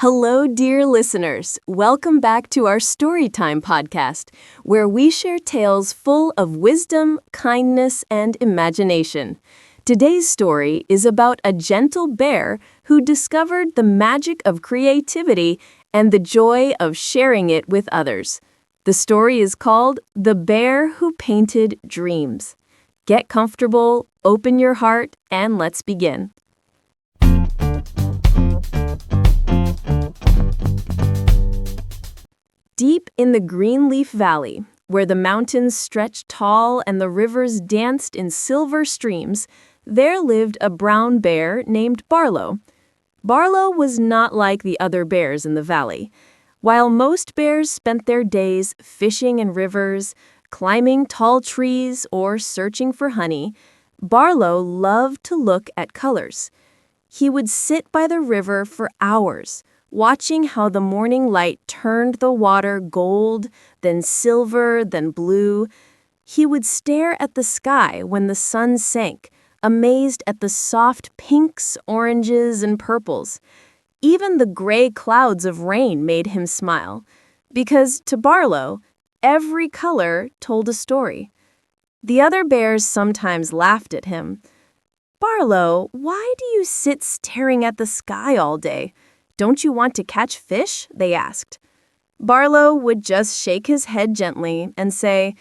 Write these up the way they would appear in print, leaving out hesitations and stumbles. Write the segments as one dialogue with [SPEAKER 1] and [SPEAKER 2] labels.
[SPEAKER 1] Hello, dear listeners. Welcome back to our Storytime Podcast, where we share tales full of wisdom, kindness, and imagination. Today's story is about a gentle bear who discovered the magic of creativity and the joy of sharing it with others. The story is called The Bear Who Painted Dreams. Get comfortable, open your heart, and let's begin. Deep in the Greenleaf Valley, where the mountains stretched tall and the rivers danced in silver streams, there lived a brown bear named Barlo. Barlo was not like the other bears in the valley. While most bears spent their days fishing in rivers, climbing tall trees, or searching for honey, Barlo loved to look at colors. He would sit by the river for hours, watching how the morning light turned the water gold, then silver, then blue. He would stare at the sky when the sun sank, amazed at the soft pinks, oranges, and purples. Even the gray clouds of rain made him smile, because to Barlo, every color told a story. The other bears sometimes laughed at him. "Barlo, why do you sit staring at the sky all day? Don't you want to catch fish?" they asked. Barlo would just shake his head gently and say,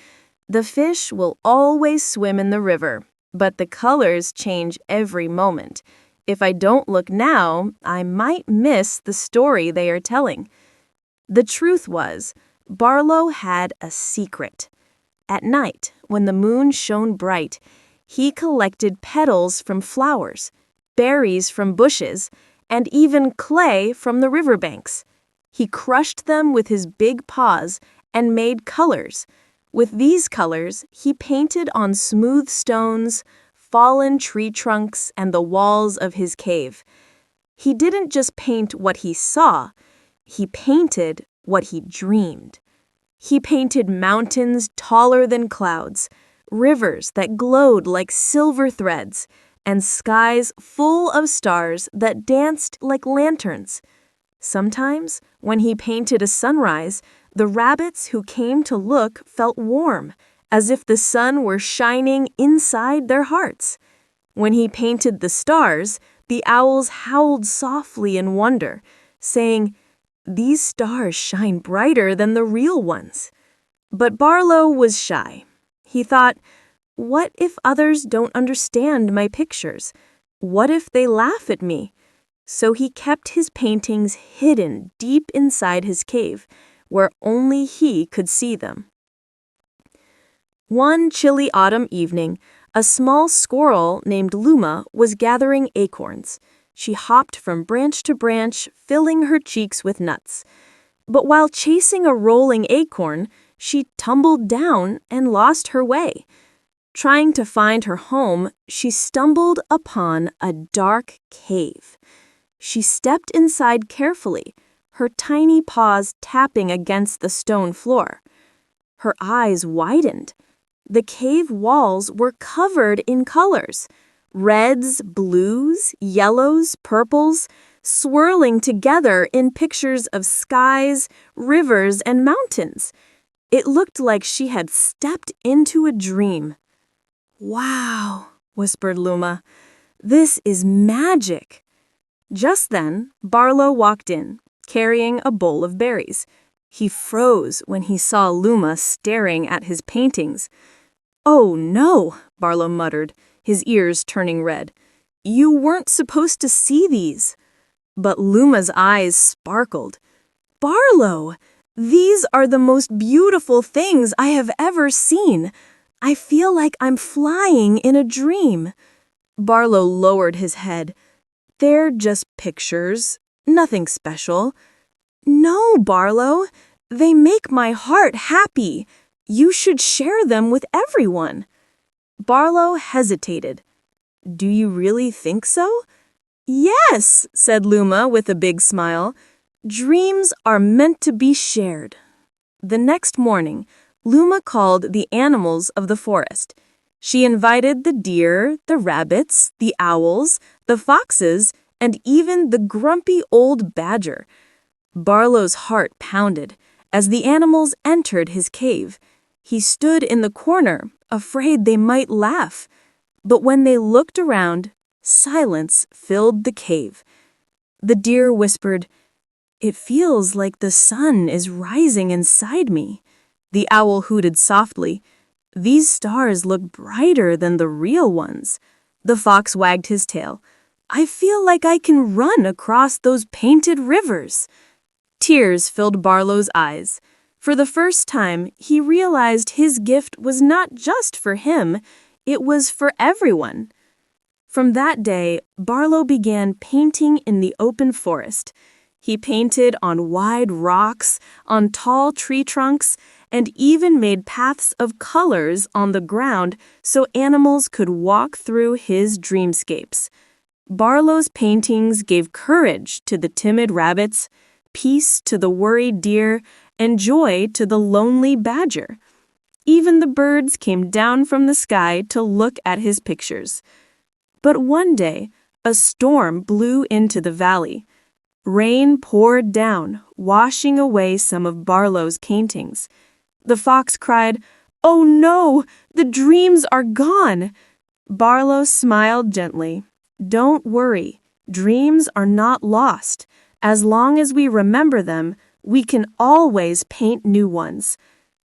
[SPEAKER 1] "The fish will always swim in the river, but the colors change every moment. If I don't look now, I might miss the story they are telling." The truth was, Barlo had a secret. At night, when the moon shone bright, he collected petals from flowers, berries from bushes, and even clay from the riverbanks. He crushed them with his big paws and made colors. With these colors, he painted on smooth stones, fallen tree trunks, and the walls of his cave. He didn't just paint what he saw, he painted what he dreamed. He painted mountains taller than clouds, rivers that glowed like silver threads, and skies full of stars that danced like lanterns. Sometimes, when he painted a sunrise, the rabbits who came to look felt warm, as if the sun were shining inside their hearts. When he painted the stars, the owls howled softly in wonder, saying, "These stars shine brighter than the real ones." But Barlo was shy. He thought, "What if others don't understand my pictures? What if they laugh at me?" So he kept his paintings hidden deep inside his cave, where only he could see them. One chilly autumn evening, a small squirrel named Luma was gathering acorns. She hopped from branch to branch, filling her cheeks with nuts. But while chasing a rolling acorn, she tumbled down and lost her way. Trying to find her home, she stumbled upon a dark cave. She stepped inside carefully, her tiny paws tapping against the stone floor. Her eyes widened. The cave walls were covered in colors: reds, blues, yellows, purples, swirling together in pictures of skies, rivers, and mountains. It looked like she had stepped into a dream. "Wow," whispered Luma. "This is magic." Just then, Barlo walked in, carrying a bowl of berries. He froze when he saw Luma staring at his paintings. "Oh no," Barlo muttered, his ears turning red. "You weren't supposed to see these." But Luma's eyes sparkled. "Barlo, these are the most beautiful things I have ever seen. I feel like I'm flying in a dream." Barlo lowered his head. "They're just pictures, nothing special." "No, Barlo, they make my heart happy. You should share them with everyone." Barlo hesitated. "Do you really think so?" "Yes," said Luma with a big smile. "Dreams are meant to be shared." The next morning, Luma called the animals of the forest. She invited the deer, the rabbits, the owls, the foxes, and even the grumpy old badger. Barlo's heart pounded as the animals entered his cave. He stood in the corner, afraid they might laugh. But when they looked around, silence filled the cave. The deer whispered, "It feels like the sun is rising inside me." The owl hooted softly, "These stars look brighter than the real ones." The fox wagged his tail, "I feel like I can run across those painted rivers." Tears filled Barlo's eyes. For the first time, he realized his gift was not just for him, it was for everyone. From that day, Barlo began painting in the open forest. He painted on wide rocks, on tall tree trunks, and even made paths of colors on the ground so animals could walk through his dreamscapes. Barlo's paintings gave courage to the timid rabbits, peace to the worried deer, and joy to the lonely badger. Even the birds came down from the sky to look at his pictures. But one day, a storm blew into the valley. Rain poured down, washing away some of Barlo's paintings. The fox cried, "Oh no, the dreams are gone!" Barlo smiled gently. "Don't worry, dreams are not lost. As long as we remember them, we can always paint new ones."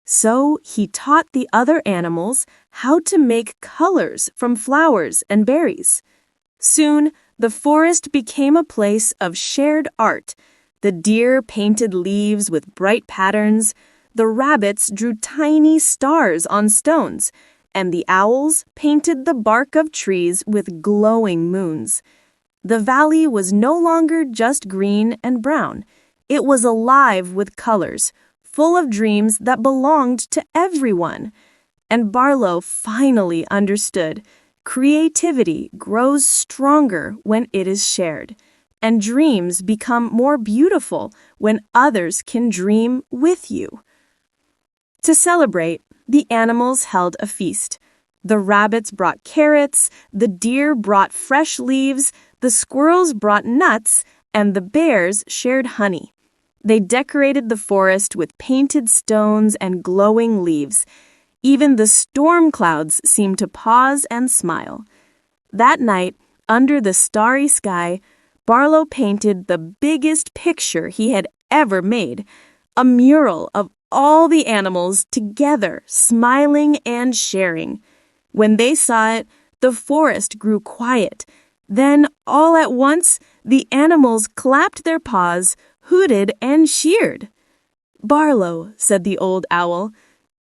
[SPEAKER 1] So he taught the other animals how to make colors from flowers and berries. Soon, the forest became a place of shared art. The deer painted leaves with bright patterns, the rabbits drew tiny stars on stones, and the owls painted the bark of trees with glowing moons. The valley was no longer just green and brown. It was alive with colors, full of dreams that belonged to everyone. And Barlo finally understood. Creativity grows stronger when it is shared, and dreams become more beautiful when others can dream with you. To celebrate, the animals held a feast. The rabbits brought carrots, the deer brought fresh leaves, the squirrels brought nuts, and the bears shared honey. They decorated the forest with painted stones and glowing leaves. Even the storm clouds seemed to pause and smile. That night, under the starry sky, Barlo painted the biggest picture he had ever made, a mural of all the animals together, smiling and sharing. When they saw it, the forest grew quiet. Then, all at once, the animals clapped their paws, hooted, and cheered. "Barlo," said the old owl,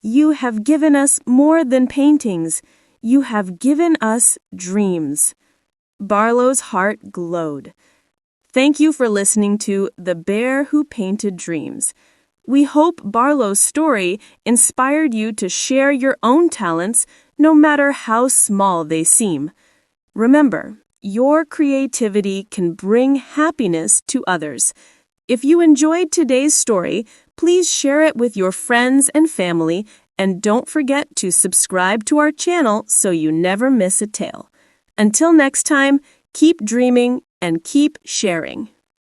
[SPEAKER 1] "you have given us more than paintings. You have given us dreams." Barlo's heart glowed. Thank you for listening to The Bear Who Painted Dreams. We hope Barlo's story inspired you to share your own talents, no matter how small they seem. Remember, your creativity can bring happiness to others. If you enjoyed today's story, please share it with your friends and family, and don't forget to subscribe to our channel so you never miss a tale. Until next time, keep dreaming and keep sharing.